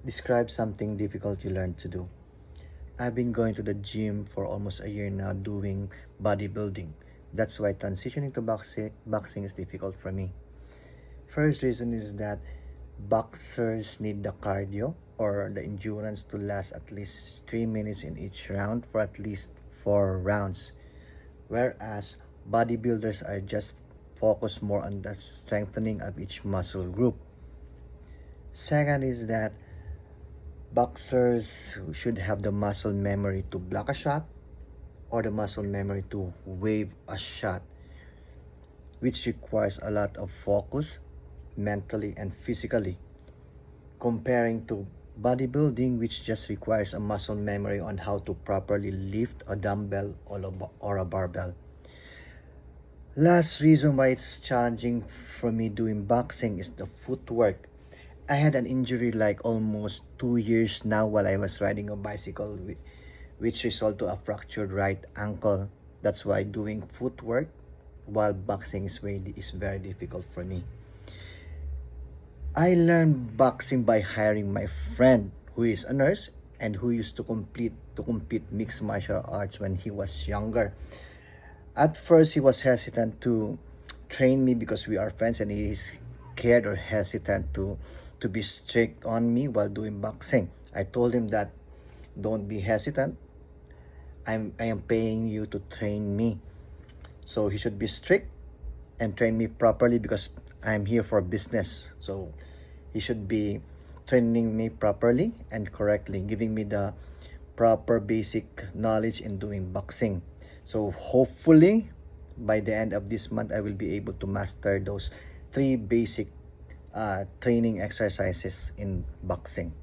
Describe something difficult you learned to do. I've been going to the gym for almost a year now doing bodybuilding. That's why transitioning to boxing is difficult for me. First reason is that boxers need the cardio or the endurance to last at least 3 minutes in each round for at least 4 rounds. Whereas bodybuilders are just focused more on the strengthening of each muscle group. Second is that boxers should have the muscle memory to block a shot or the muscle memory to wave a shot, which requires a lot of focus mentally and physically, comparing to bodybuilding, which just requires a muscle memory on how to properly lift a dumbbell or a barbell. Last reason why it's challenging for me doing boxing is the footwork. I had an injury like almost 2 years now while I was riding a bicycle, which resulted to a fractured right ankle. That's why doing footwork while boxing is very difficult for me. I learned boxing by hiring my friend who is a nurse and who used to compete mixed martial arts when he was younger. At first, he was hesitant to train me because we are friends, and he is scared or hesitant to be strict on me while doing boxing. I told him that don't be hesitant. I am paying you to train me, so he should be strict and train me properly because I'm here for business. So he should be training me properly and correctly, giving me the proper basic knowledge in doing boxing. So hopefully by the end of this month I will be able to master those three basic training exercises in boxing.